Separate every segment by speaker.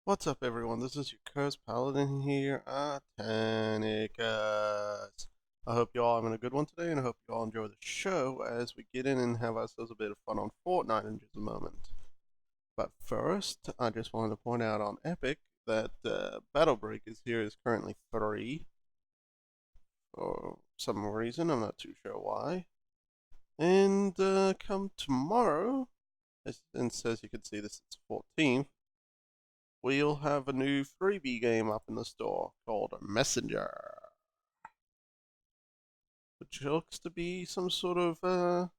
Speaker 1: What's up, everyone? This is your Cursed Paladin here at Tanicus. I hope you all having a good one today, and I hope you all enjoy the show as we get in and have ourselves a bit of fun on Fortnite in just a moment. But first, I just wanted to point out on Epic that Battle Breakers here is currently free for some reason. I'm not too sure why. And come tomorrow, since as you can see, this is 14th. We'll have a new freebie game up in the store called Messenger, which looks to be some sort of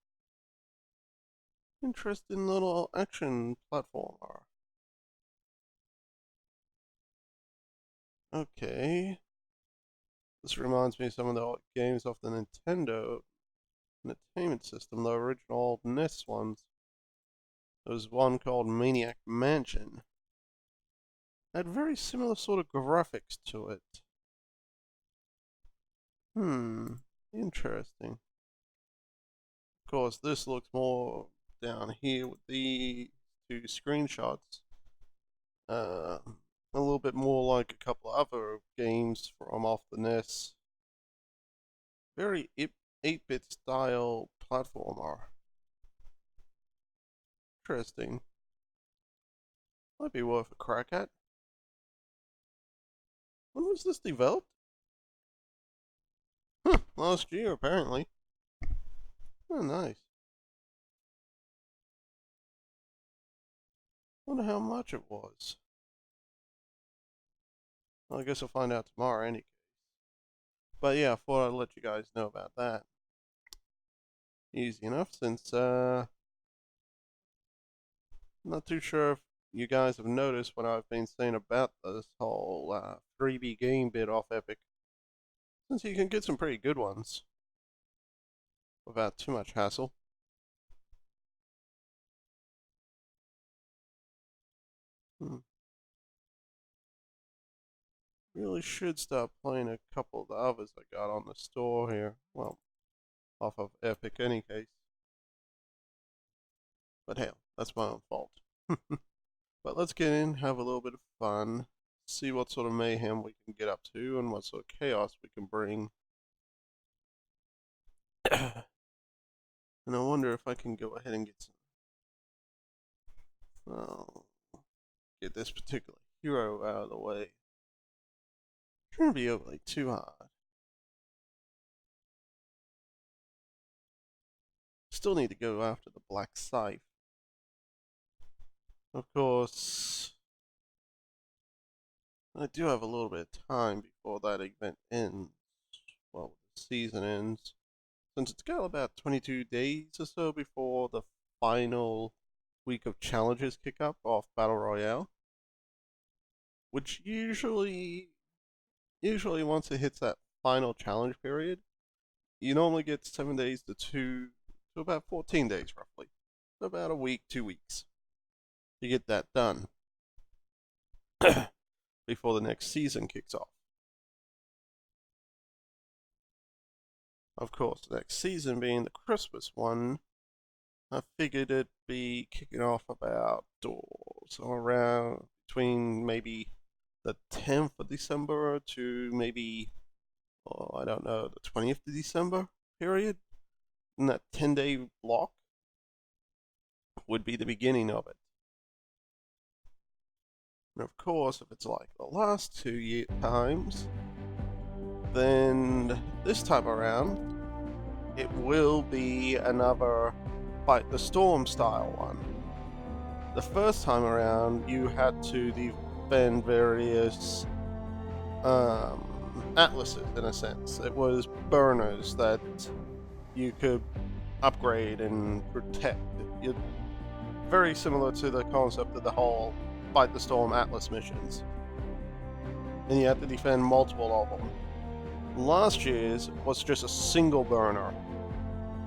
Speaker 1: interesting little action platformer. Okay, this reminds me of some of the old games off the Nintendo Entertainment System, the original old NES ones. There was one called Maniac Mansion. Had very similar sort of graphics to it. Interesting. Of course, this looks more down here with the two screenshots. A little bit more like a couple of other games from off the NES. Very 8-bit style platformer. Interesting. Might be worth a crack at. When was this developed? Last year apparently. Oh, nice. Wonder how much it was. Well, I guess I'll find out tomorrow any case. But yeah, I thought I'd let you guys know about that. Easy enough, since I'm not too sure if you guys have noticed what I've been saying about this whole freebie game bit off Epic. Since you can get some pretty good ones without too much hassle. Really should start playing a couple of the others I got on the store here. Well, off of Epic any case. But hell, that's my own fault. But let's get in, have a little bit of fun, see what sort of mayhem we can get up to and what sort of chaos we can bring. And I wonder if I can go ahead and get some. Well, get this particular hero out of the way. Shouldn't be overly too hard. Still need to go after the Black Scythe. Of course, I do have a little bit of time before that event ends. Well, the season ends. Since it's got about 22 days or so before the final week of challenges kick up off Battle Royale. Which usually once it hits that final challenge period, you normally get 7 days to about 14 days roughly. So about a week, 2 weeks to get that done before the next season kicks off. Of course, the next season being the Christmas one, I figured it'd be kicking off about around between maybe the 10th of December to maybe, I don't know, the 20th of December period. And that 10-day block would be the beginning of it. And of course, if it's like the last 2 times, then this time around, it will be another Fight the Storm style one. The first time around, you had to defend various atlases, in a sense. It was burners that you could upgrade and protect. Very similar to the concept of the whole Fight the Storm Atlas missions. And you had to defend multiple of them. Last year's was just a single burner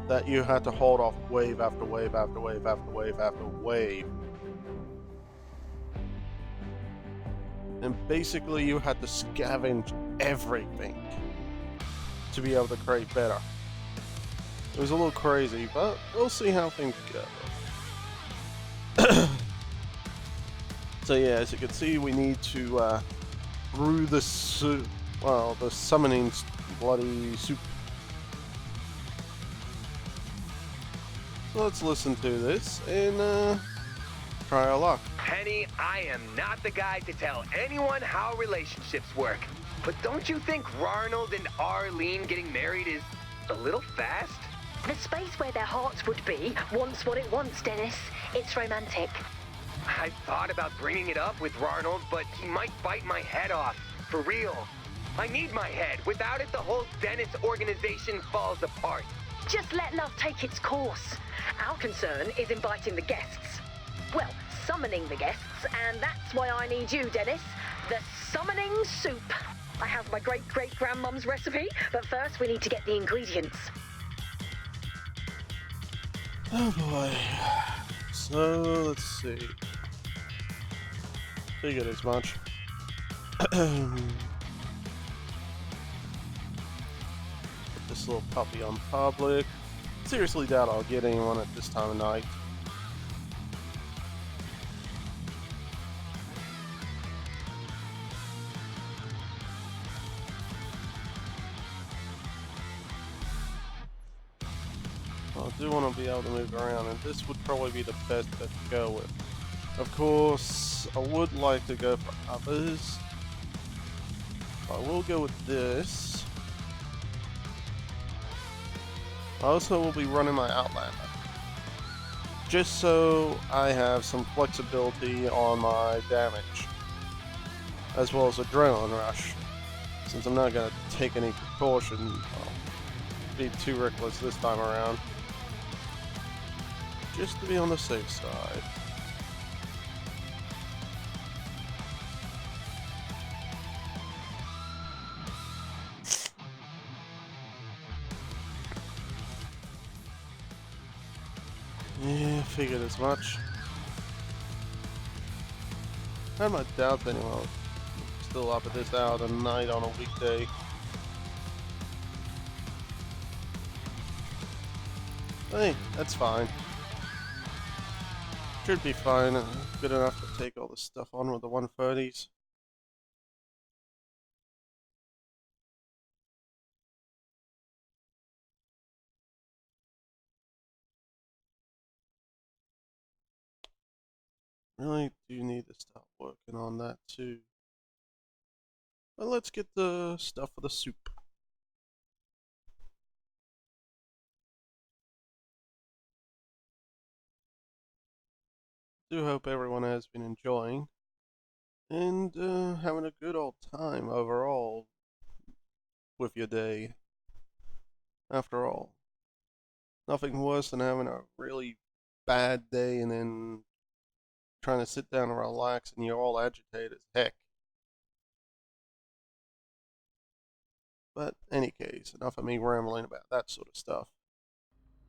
Speaker 1: that you had to hold off wave after wave after wave after wave after wave. And basically you had to scavenge everything to be able to create better. It was a little crazy, but we'll see how things go. So yeah, as you can see, we need to brew the soup. Well, the summoning bloody soup. So let's listen to this and try our luck.
Speaker 2: Penny, I am not the guy to tell anyone how relationships work. But don't you think Ronald and Arlene getting married is a little fast?
Speaker 3: The space where their hearts would be wants what it wants, Dennis. It's romantic.
Speaker 2: I thought about bringing it up with Ronald, but he might bite my head off. For real. I need my head. Without it, the whole Dennis organization falls apart.
Speaker 3: Just let love take its course. Our concern is inviting the guests. Well, summoning the guests, and that's why I need you, Dennis. The summoning soup. I have my great-great-grandmum's recipe, but first we need to get the ingredients.
Speaker 1: Oh boy. So, let's see. Figured as much. Put this little puppy on public. Seriously doubt I'll get anyone at this time of night. I do want to be able to move around, and this would probably be the best bet to go with. Of course, I would like to go for others. I will go with this. I also will be running my Outlander, just so I have some flexibility on my damage, as well as Adrenaline Rush. Since I'm not going to take any precaution, I'll be too reckless this time around. Just to be on the safe side. Yeah, figured as much. I had my doubts anyway. I was still up at this hour of the night on a weekday. Hey, that's fine. Should be fine. Good enough to take all this stuff on with the 130s. Really do need to start working on that too. But let's get the stuff for the soup. Do hope everyone has been enjoying and having a good old time overall with your day. After all, nothing worse than having a really bad day and then trying to sit down and relax and you're all agitated as heck. But any case, enough of me rambling about that sort of stuff.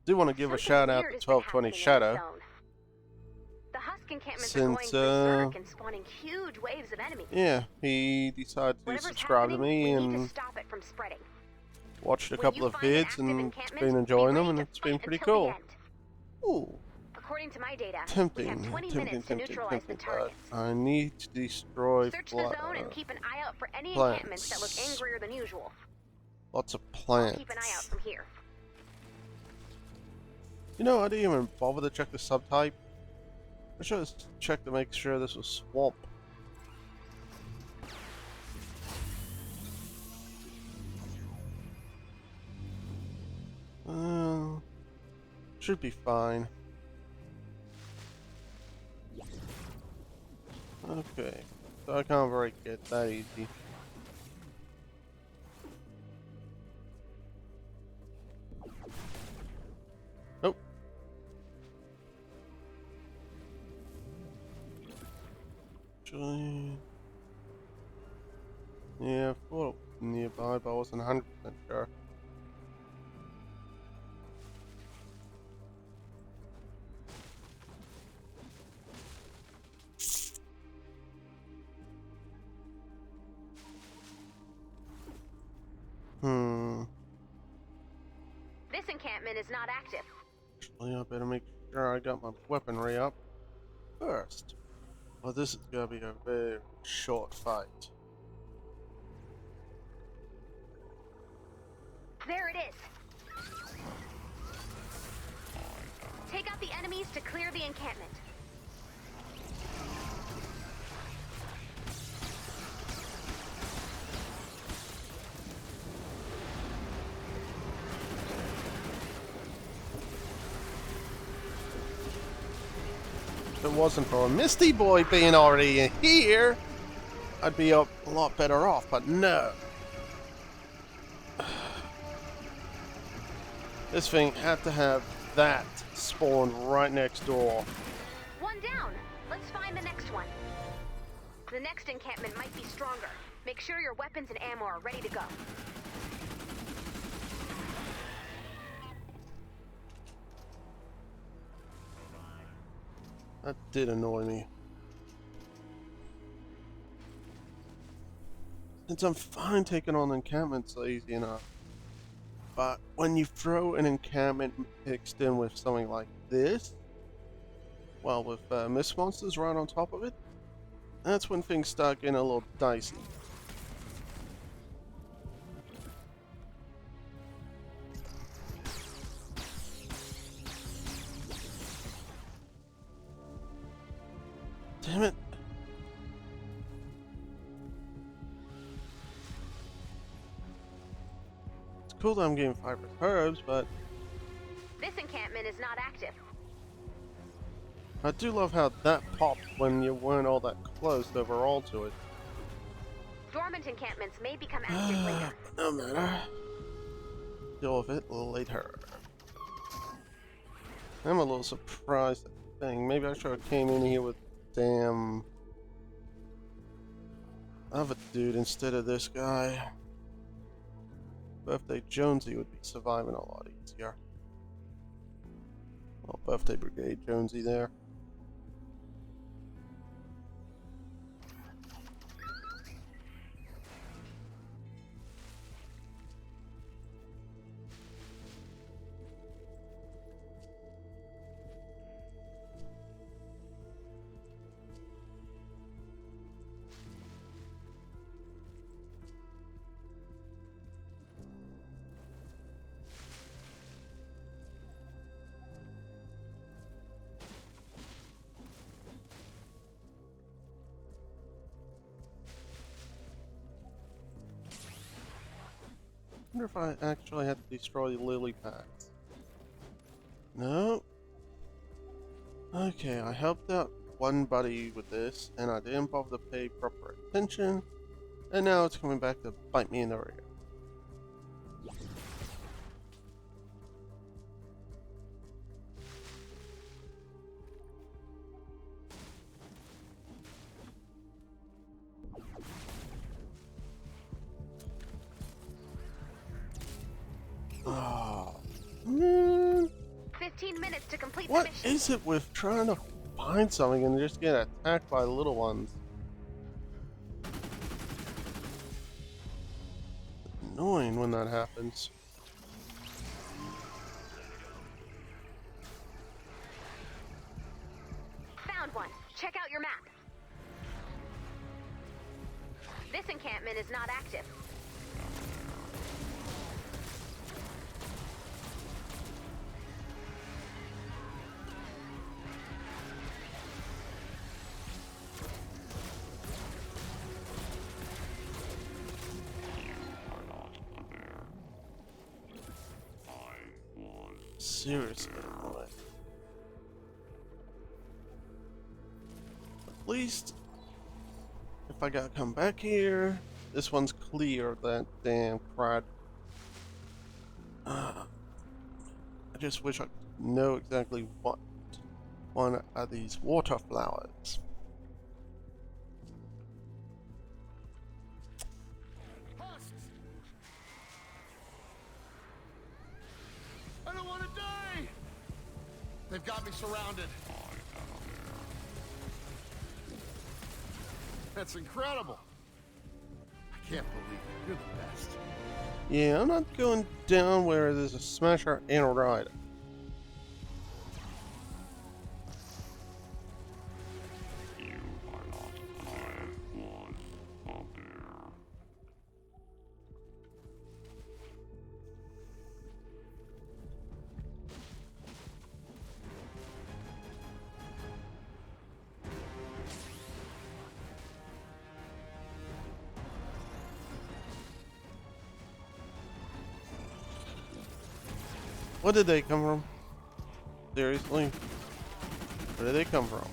Speaker 1: Do want to give a shout out to 1220 Shadow.
Speaker 3: The Husk encampments
Speaker 1: Since
Speaker 3: are going berserk and spawning huge waves of enemies.
Speaker 1: yeah, he decided to subscribe to me and
Speaker 3: stop it from spreading.
Speaker 1: watched a couple of vids and been enjoying them, and it's been pretty cool. Ooh.
Speaker 3: According to my data,
Speaker 1: Tempting,
Speaker 3: we have 20
Speaker 1: tempting,
Speaker 3: minutes to
Speaker 1: tempting,
Speaker 3: neutralize
Speaker 1: tempting,
Speaker 3: the
Speaker 1: but
Speaker 3: targets.
Speaker 1: I need to destroy
Speaker 3: Search the zone and keep an eye out for any
Speaker 1: plants.
Speaker 3: encampments that look angrier than usual.
Speaker 1: Lots of
Speaker 3: I'll
Speaker 1: plants.
Speaker 3: keep an eye out from here.
Speaker 1: You know, I didn't even bother to check the subtype. I should have checked to make sure this was swamp. Should be fine. Okay, so I can't break it that easy. Nope. Actually, yeah, I thought it was nearby, but I wasn't 100% sure.
Speaker 3: This encampment is not active.
Speaker 1: Actually, I better make sure I got my weaponry up first. Well, this is gonna be a very short fight.
Speaker 3: There it is. Take out the enemies to clear the encampment.
Speaker 1: If it wasn't for a Misty Boy being already here, I'd be a lot better off, but no. This thing had to have that spawn right next door.
Speaker 3: One down. Let's find the next one. The next encampment might be stronger. Make sure your weapons and ammo are ready to go.
Speaker 1: That did annoy me. Since I'm fine taking on encampments easy enough. But when you throw an encampment mixed in with something like this, well, with mist monsters right on top of it, that's when things start getting a little dicey. Damn it. It's cool that I'm getting 5 herbs, but
Speaker 3: This encampment is not active.
Speaker 1: I do love how that popped when you weren't all that close overall to it.
Speaker 3: Dormant encampments may become active later.
Speaker 1: No matter. Deal with it later. I'm a little surprised at the thing. Maybe I should have came in here with damn other dude instead of this guy. Birthday Jonesy would be surviving a lot easier. Well, Birthday Brigade Jonesy there. I wonder if I actually had to destroy lily pads. No. Okay, I helped out one buddy with this, and I didn't bother to pay proper attention, and now it's coming back to bite me in the rear. Oh, man.
Speaker 3: 15 minutes to complete the
Speaker 1: What
Speaker 3: mission.
Speaker 1: is it with trying to find something and just get attacked by little ones? Annoying when that happens.
Speaker 3: Found one. Check out your map. This encampment is not active.
Speaker 1: Seriously, annoying. At least, if I gotta come back here, this one's clear of that damn crud. I just wish I know exactly what one of these water flowers.
Speaker 4: I don't want to die! They've got me surrounded. That's incredible. I can't believe it. You're the best.
Speaker 1: Yeah, I'm not going down where there's a smasher and a rider. Where did they come from? Seriously? Where did they come from?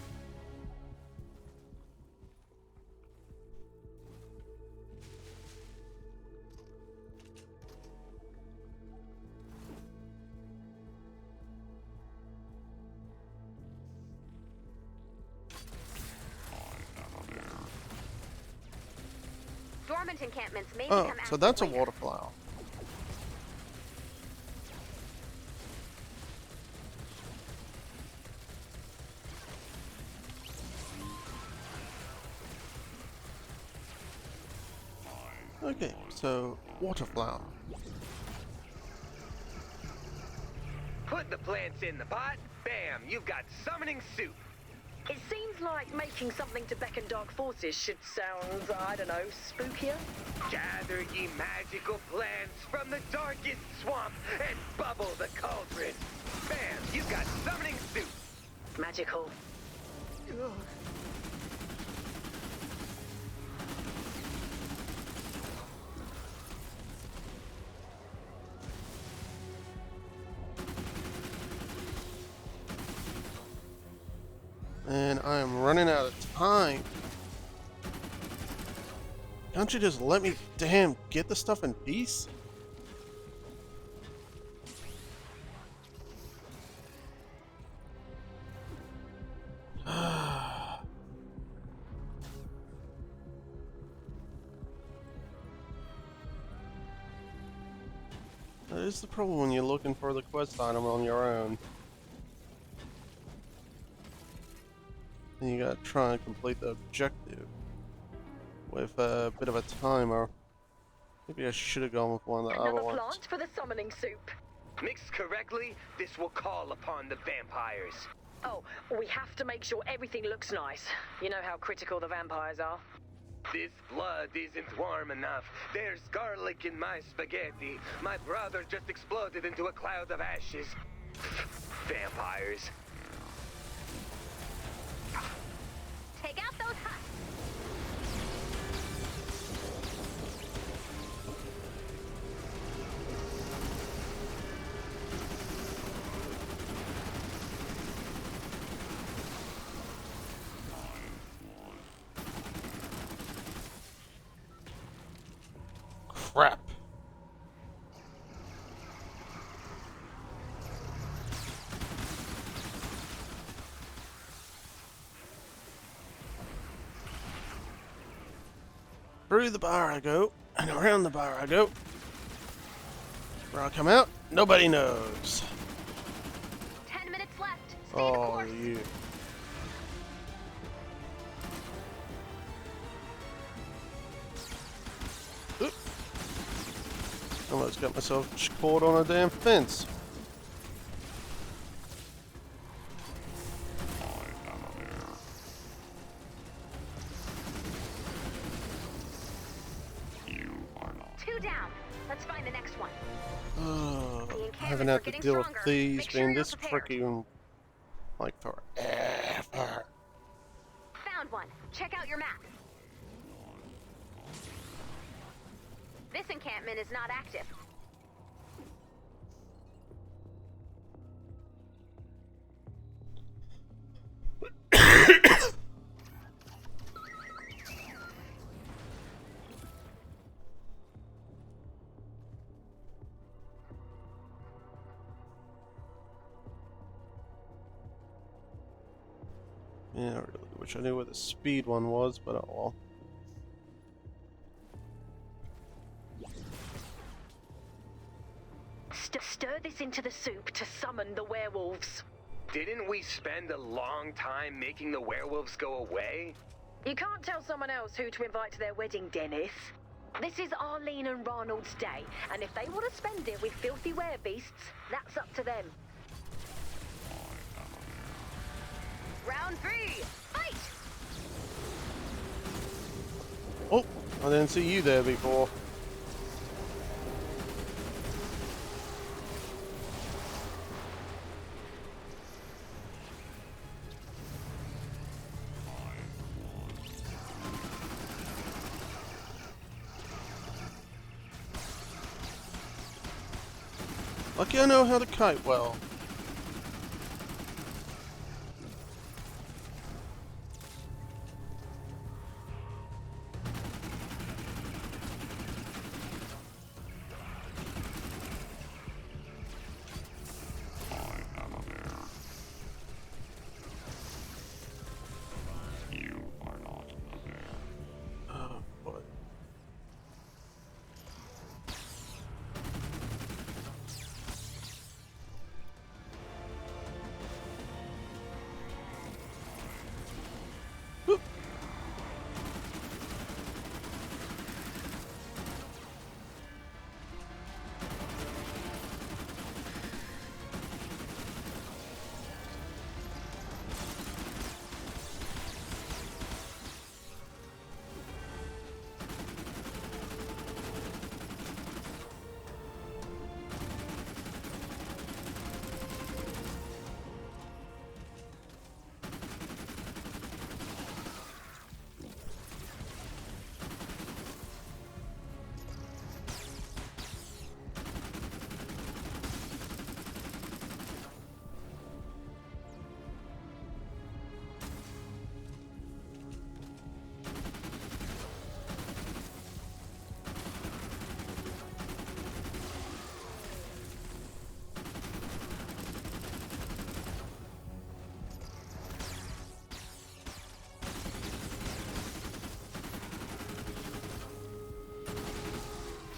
Speaker 3: Dormant encampments may
Speaker 1: Oh,
Speaker 3: become
Speaker 1: so
Speaker 3: active
Speaker 1: that's a
Speaker 3: later.
Speaker 1: waterfowl. Okay, so waterfowl.
Speaker 2: Put the plants in the pot. Bam, you've got summoning soup.
Speaker 3: It seems like making something to beckon dark forces should sound, I don't know, spookier.
Speaker 2: Gather ye magical plants from the darkest swamp and bubble the cauldron. Bam, you've got summoning soup.
Speaker 3: Magical.
Speaker 1: And I am running out of time. Can't you just let me, damn, get the stuff in peace? That is the problem when you're looking for the quest item on your own. And you gotta try and complete the objective with a bit of a timer. Maybe I should have gone with one of the other
Speaker 3: Another
Speaker 1: ones.
Speaker 3: plant for the summoning soup.
Speaker 2: Mixed correctly, this will call upon the vampires.
Speaker 3: Oh, we have to make sure everything looks nice. You know how critical the vampires are.
Speaker 2: This blood isn't warm enough. There's garlic in my spaghetti. My brother just exploded into a cloud of ashes. Vampires.
Speaker 3: Take out those husks.
Speaker 1: Crap. Through the bar I go, and around the bar I go. Where I come out, nobody knows.
Speaker 3: 10 minutes left. Stay the
Speaker 1: Oh,
Speaker 3: course.
Speaker 1: you. Oop. Almost got myself caught on a damn fence.
Speaker 3: Two down. Let's find the next one.
Speaker 1: Oh,
Speaker 3: The
Speaker 1: I
Speaker 3: encampments
Speaker 1: haven't
Speaker 3: are
Speaker 1: had to
Speaker 3: getting
Speaker 1: deal with
Speaker 3: stronger.
Speaker 1: these
Speaker 3: Make sure
Speaker 1: being
Speaker 3: you're
Speaker 1: this
Speaker 3: prepared.
Speaker 1: freaking like forever.
Speaker 3: Found one. Check out your map. This encampment is not active.
Speaker 1: Yeah, I really wish I knew where the speed one was, but oh well.
Speaker 3: Stir this into the soup to summon the werewolves.
Speaker 2: Didn't we spend a long time making the werewolves go away?
Speaker 3: You can't tell someone else who to invite to their wedding, Dennis. This is Arlene and Ronald's day, and if they want to spend it with filthy werebeasts, that's up to them. Round 3, fight!
Speaker 1: Oh, I didn't see you there before. Lucky I know how to kite well. Oh, boy. Whoop.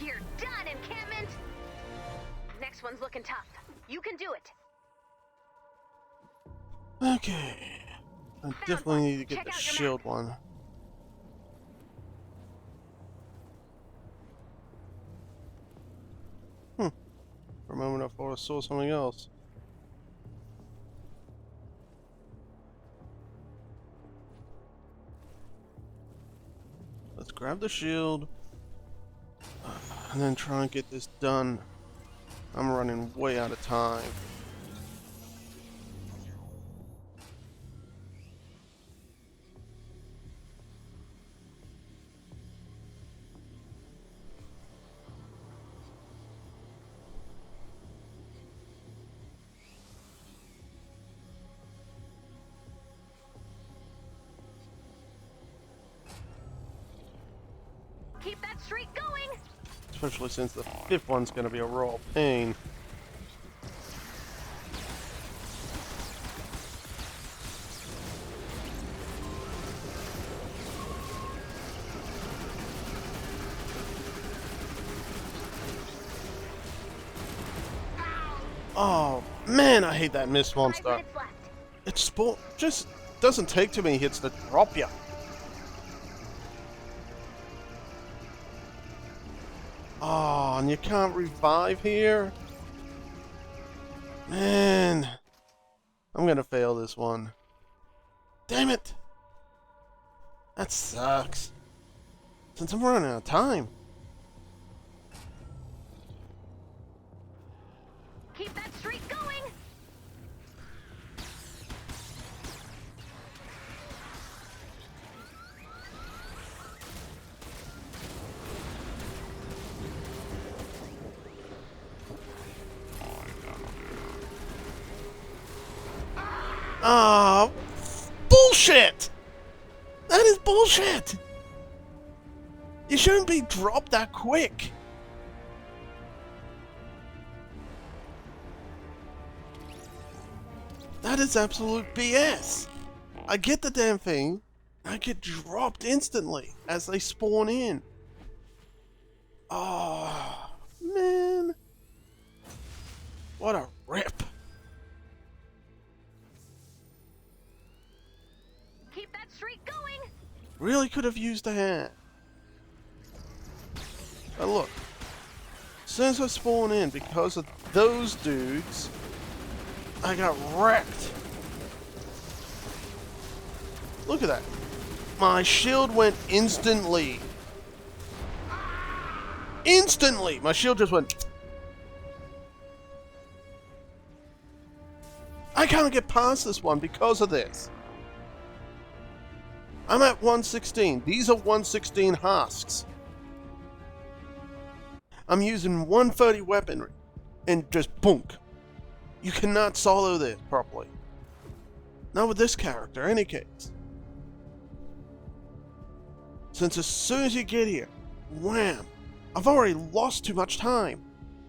Speaker 3: You're done, encampment! Next one's looking tough. You can do it.
Speaker 1: Okay. I definitely need to get
Speaker 3: Check
Speaker 1: the
Speaker 3: out your
Speaker 1: shield one. For a moment I thought I saw something else. Let's grab the shield. And then try and get this done. I'm running way out of time.
Speaker 3: Keep that streak going!
Speaker 1: Especially since the fifth one's going to be a raw pain. Oh man, I hate that mist
Speaker 3: 5
Speaker 1: monster.
Speaker 3: minutes left.
Speaker 1: It's just doesn't take too many hits to drop you. Oh, and you can't revive here? Man, I'm gonna fail this one. Damn it! That sucks. Since I'm running out of time.
Speaker 3: Keep that streak going!
Speaker 1: Ah, bullshit! That is bullshit! You shouldn't be dropped that quick. That is absolute BS. I get the damn thing. I get dropped instantly as they spawn in. Oh, man. What a rip.
Speaker 3: Keep that streak going!
Speaker 1: Really could have used a hand. But look. As soon as I spawn in, because of those dudes, I got wrecked. Look at that. My shield went instantly. Instantly! My shield just went. I can't get past this one because of this. I'm at 116. These are 116 husks. I'm using 130 weaponry. and just boonk. You cannot solo this properly. Not with this character, in any case. Since as soon as you get here, wham! I've already lost too much time.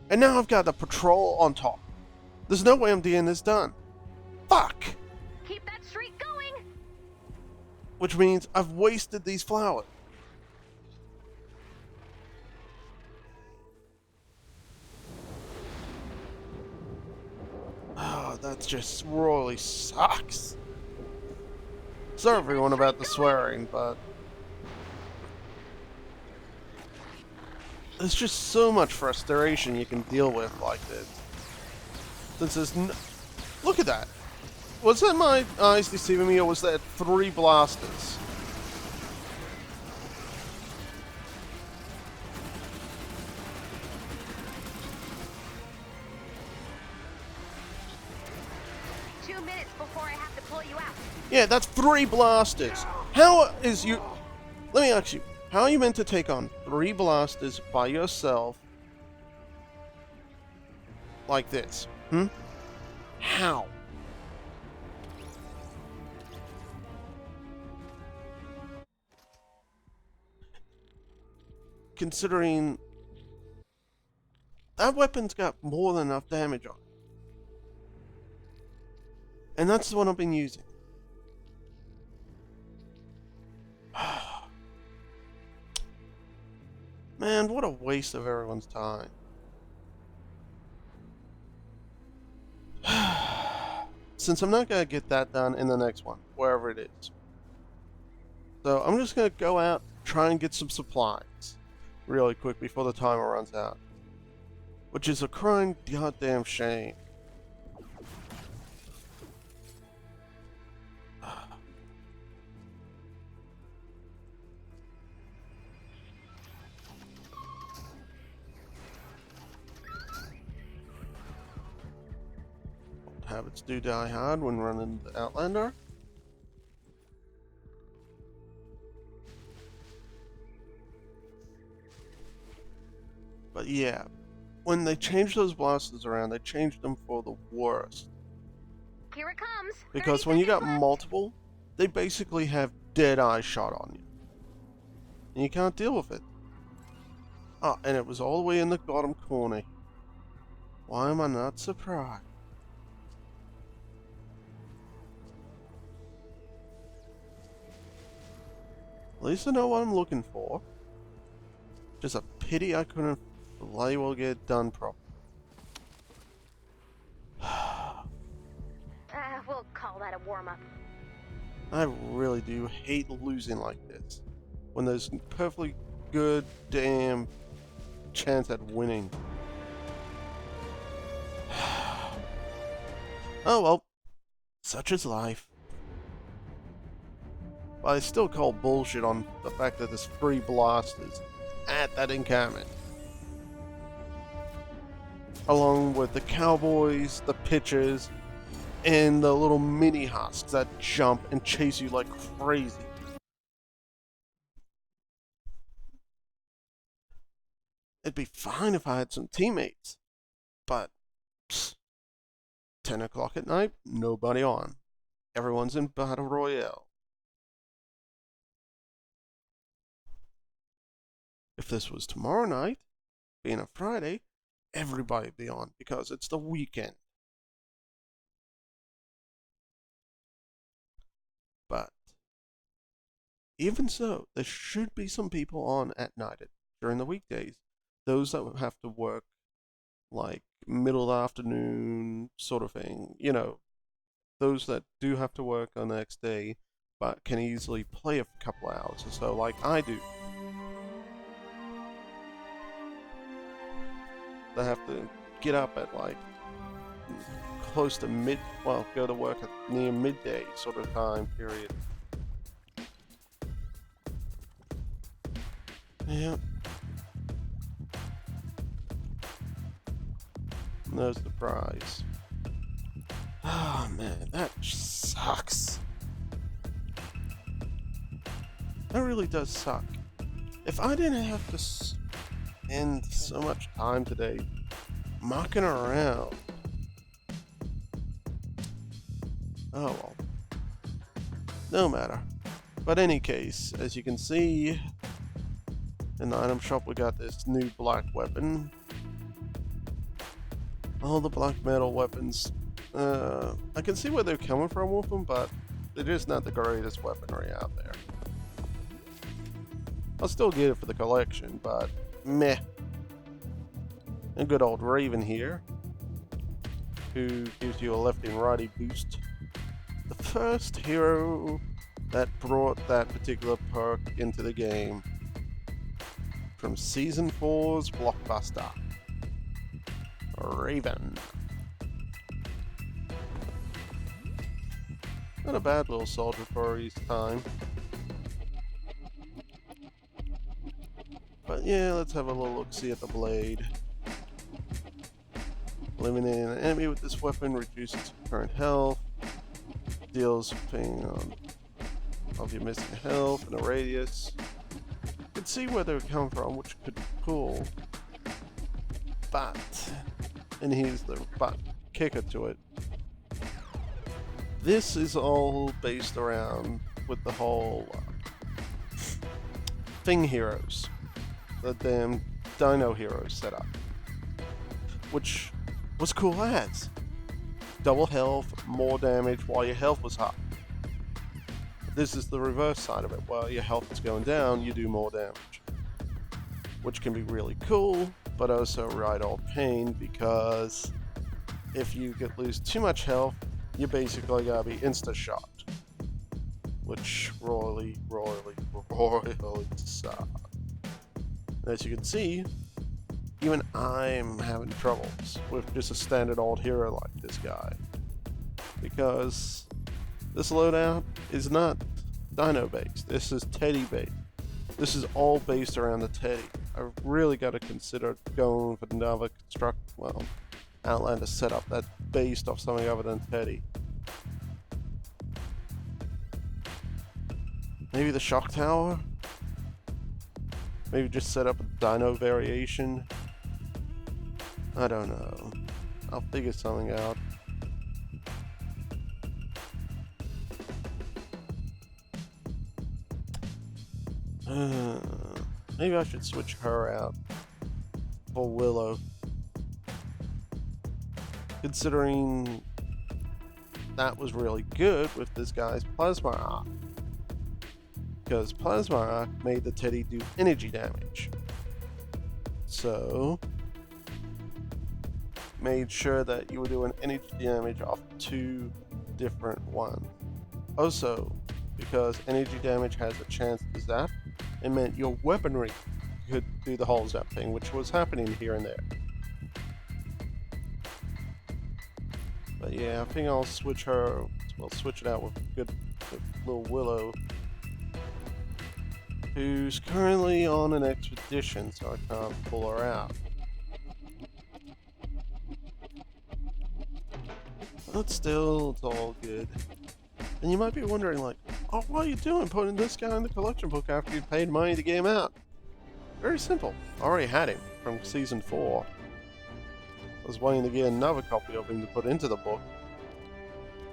Speaker 1: And now I've got the patrol on top. There's no way I'm getting this done. Fuck!
Speaker 3: Keep that streak going!
Speaker 1: Which means I've wasted these flowers. Oh, that just royally sucks. Sorry everyone about the swearing, but there's just so much frustration you can deal with like this. Since there's look at that. Was that my eyes deceiving me, or was that 3 blasters? Yeah, that's 3 blasters. How is you... Let me ask you. How are you meant to take on 3 blasters by yourself like this? How? Considering that weapon's got more than enough damage on it. And that's the one I've been using. Man, what a waste of everyone's time. Since I'm not going to get that done in the next one, wherever it is. So I'm just going to go out, try and get some supplies really quick before the timer runs out. Which is a crying goddamn shame. Habits do die hard when running the Outlander. But yeah, when they changed those blasters around, they changed them for the worst.
Speaker 3: Here it comes.
Speaker 1: Because when you got multiple, they basically have dead eye shot on you. And you can't deal with it. Ah, and it was all the way in the bottom corner. Why am I not surprised? At least I know what I'm looking for. Just a pity I couldn't bloody well get it done properly.
Speaker 3: We'll call that a warm-up.
Speaker 1: I really do hate losing like this. When there's a perfectly good damn chance at winning. Oh well. Such is life. But I still call bullshit on the fact that there's 3 blasters at that encampment. Along with the cowboys, the pitchers, and the little mini husks that jump and chase you like crazy. It'd be fine if I had some teammates, but 10 o'clock at night, nobody on. Everyone's in Battle Royale. If this was tomorrow night, being a Friday, everybody'd be on because it's the weekend. But even so, there should be some people on at night during the weekdays. Those that would have to work like middle of the afternoon sort of thing. You know, those that do have to work on the next day but can easily play a couple hours or so like I do. They have to get up at like close to go to work at near midday sort of time period. Yeah. No surprise. Oh man, that sucks. That really does suck. If I didn't have to spend so much time today mucking around. Oh well. No matter. But any case, as you can see, in the item shop we got this new black weapon. All the black metal weapons, I can see where they're coming from with them, but they're just not the greatest weaponry out there. I'll still get it for the collection, but meh. A good old Raven here, who gives you a lefty and righty boost. The first hero that brought that particular perk into the game from Season 4's Blockbuster. Raven. Not a bad little soldier for his time. But yeah, let's have a little look-see at the blade. Eliminating an enemy with this weapon reduces current health. Deals pain of your missing health in a radius. You can see where they come from, which could be cool. But, and here's the but kicker to it. This is all based around with the whole thing heroes, the damn dino heroes setup, which was cool as. Double health, more damage while your health was high. This is the reverse side of it. While your health is going down, you do more damage, which can be really cool, but also right old pain, because if you lose too much health, you basically gotta be insta-shot, which royally sucks. As you can see, even I'm having troubles with just a standard old hero like this guy, because this loadout is not dino based. This is Teddy based. This is all based around the Teddy. I've really got to consider going for another Outlander setup that's based off something other than Teddy. Maybe the shock tower? Maybe just set up a dino variation? I don't know. I'll figure something out. Maybe I should switch her out for Willow. Considering that was really good with this guy's Plasma Arc. Because Plasma Arc made the Teddy do energy damage. So, made sure that you were doing energy damage off 2 different ones. Also, because energy damage has a chance to zap, it meant your weaponry could do the whole zap thing, which was happening here and there. But yeah, I think I'll switch her. Well, switch it out with good little Willow, who's currently on an expedition, so I can't pull her out. But still, it's all good. And you might be wondering, like, oh, what are you doing putting this guy in the collection book after you paid money to get him out? Very simple. I already had him from Season 4. I was waiting to get another copy of him to put into the book.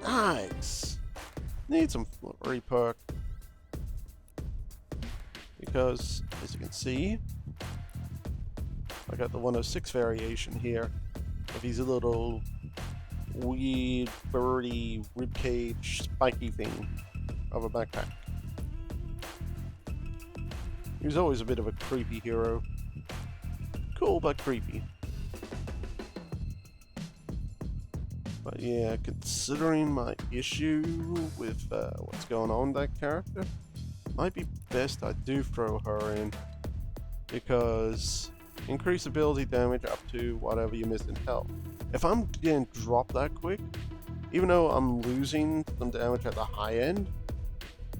Speaker 1: Nice! Need some reperk. Because, as you can see, I got the 106 variation here of his little weird birdy ribcage spiky thing of a backpack. He was always a bit of a creepy hero. Cool, but creepy. But yeah, considering my issue with what's going on with that character, might be best I do throw her in, because increase ability damage up to whatever you missed in health. If I'm getting dropped that quick, even though I'm losing some damage at the high end,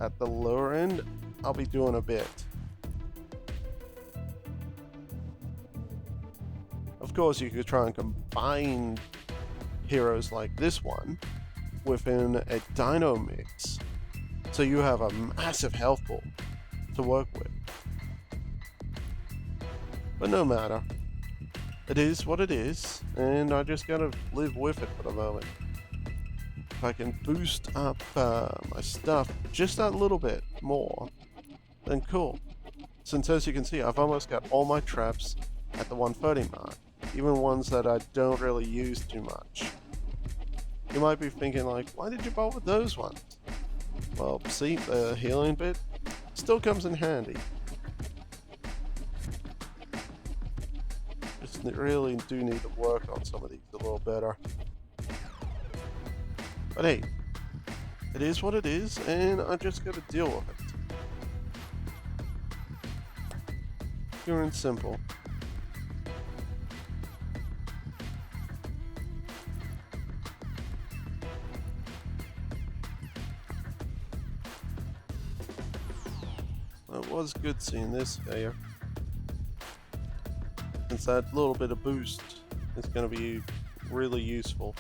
Speaker 1: at the lower end, I'll be doing a bit. Of course, you could try and combine heroes like this one within a dino mix, so you have a massive health pool to work with. But no matter. it is what it is, and I just gotta live with it for the moment. If I can boost up my stuff just that little bit more, then cool. Since as you can see, I've almost got all my traps at the 130 mark, even ones that I don't really use too much. You might be thinking like, why did you bolt with those ones? Well, see, the healing bit still comes in handy. Just really do need to work on some of these a little better. But hey, it is what it is, and I just gotta deal with it. Pure and simple. It was good seeing this here. Since that little bit of boost is going to be really useful.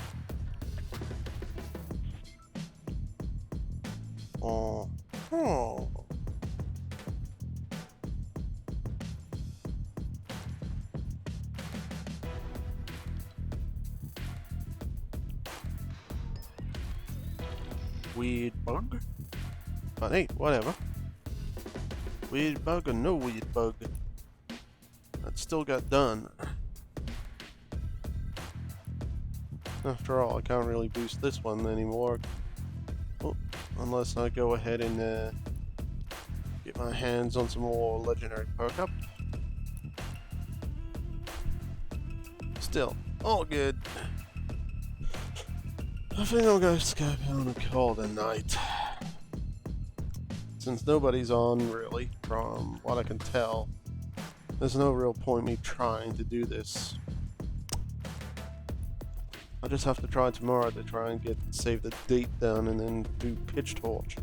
Speaker 1: Oh. Weird bug? But hey, whatever. Weird bug or no weird bug, that still got done. After all, I can't really boost this one anymore. Oh, unless I go ahead and get my hands on some more legendary perk up. Still, all good. I think I'll go scope on a call tonight. Since nobody's on, really, from what I can tell, there's no real point me trying to do this. I'll just have to try tomorrow to try and save the date down and then do pitch torch.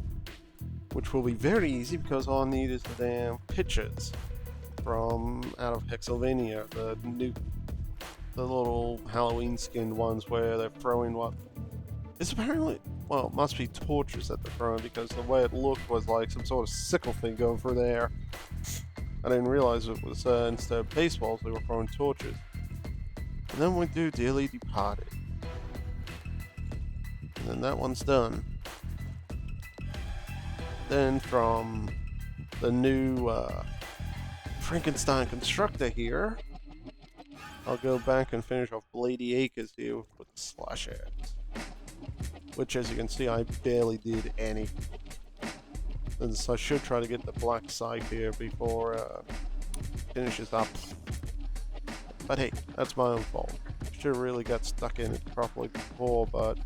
Speaker 1: Which will be very easy because all I need is the damn pitches from out of Hexylvania, the little Halloween skinned ones where they're throwing what? It's apparently, well, it must be torches that they're throwing because the way it looked was like some sort of sickle thing going through the air. I didn't realize it was instead of baseballs they were throwing torches. And then we do Dearly Departed. And then that one's done. Then from the new Frankenstein constructor here, I'll go back and finish off Blady Acres here with the slash ads. Which, as you can see, I barely did any. And so I should try to get the black side here before it finishes up. But hey, that's my own fault. Should have really got stuck in it properly before, but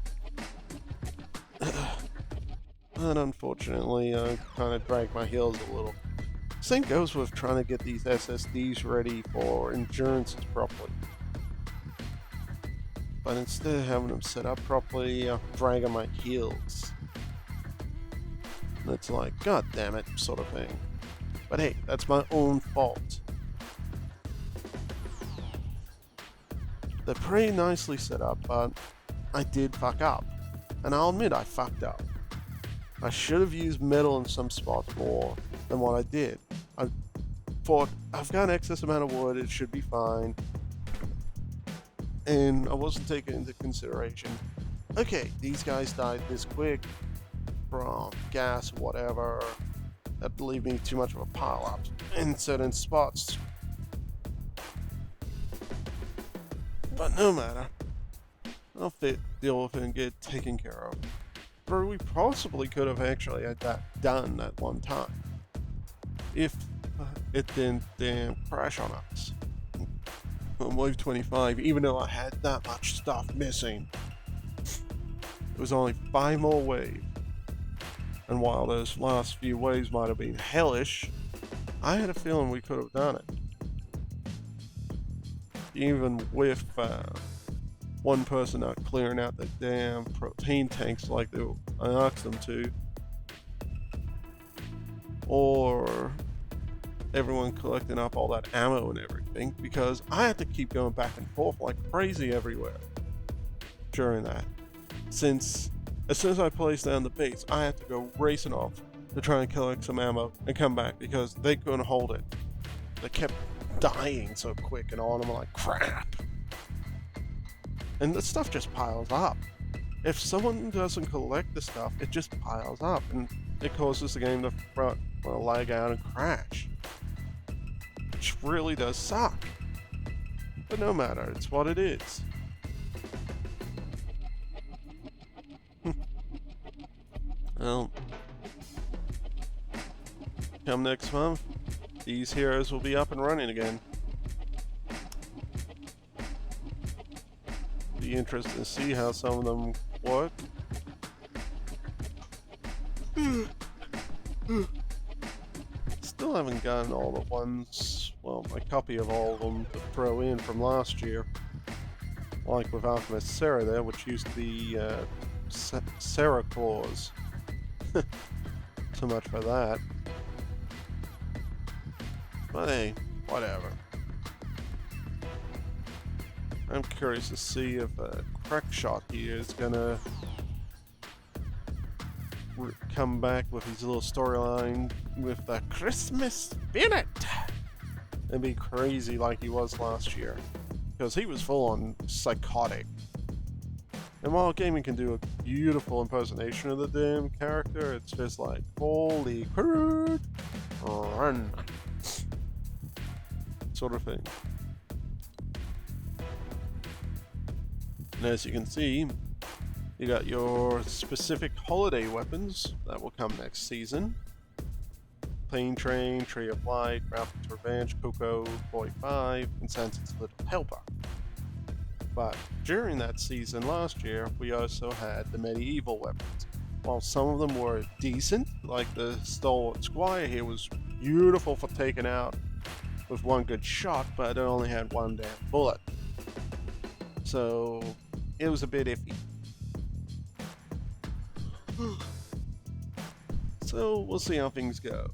Speaker 1: unfortunately, I kind of dragged my heels a little. Same goes with trying to get these SSDs ready for endurances properly. But instead of having them set up properly, I'm dragging my heels. And it's like, god damn it, sort of thing. But hey, that's my own fault. They're pretty nicely set up, but I did fuck up. And I'll admit I fucked up. I should have used metal in some spots more than what I did. I thought, I've got an excess amount of wood, it should be fine. And I wasn't taking into consideration, okay, these guys died this quick from gas or whatever. That leave me too much of a pile up in certain spots. But no matter, I'll deal with it and get it taken care of. Or we possibly could have actually had that done at one time if it didn't damn crash on us on wave 25, even though I had that much stuff missing. It was only 5 more waves, and while those last few waves might have been hellish, I had a feeling we could have done it. Even with one person not clearing out the damn protein tanks like I asked them to, or everyone collecting up all that ammo and everything, because I had to keep going back and forth like crazy everywhere during that. Since as soon as I placed down the base, I had to go racing off to try and collect some ammo and come back because they couldn't hold it. They kept dying so quick and all, and I'm like, crap. And the stuff just piles up. If someone doesn't collect the stuff, it just piles up, and it causes the game to lag out and crash. Which really does suck. But no matter, it's what it is. Well, come next month, these heroes will be up and running again. Be interesting to see how some of them work. Still haven't gotten all the ones, well, my copy of all of them to throw in from last year. Like with Alchemist Sarah there, which used to be Sarah Claus. So much for that. But hey, whatever. I'm curious to see if Crackshot here is gonna come back with his little storyline with the Christmas spirit and be crazy like he was last year, because he was full on psychotic. And while gaming can do a beautiful impersonation of the damn character, it's just like, holy crud, run, sort of thing. And as you can see, you got your specific holiday weapons that will come next season. Plane Train, Tree of Light, Rapid's Revenge, Coco, Boy 5, and Santa's Little Helper. But during that season last year, we also had the medieval weapons. While some of them were decent, like the Stalwart Squire here was beautiful for taking out with one good shot, but it only had one damn bullet. So it was a bit iffy. So we'll see how things go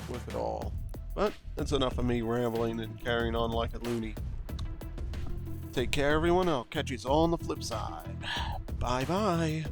Speaker 1: with it all. But that's enough of me rambling and carrying on like a loony. Take care, everyone. I'll catch you all on the flip side. Bye bye.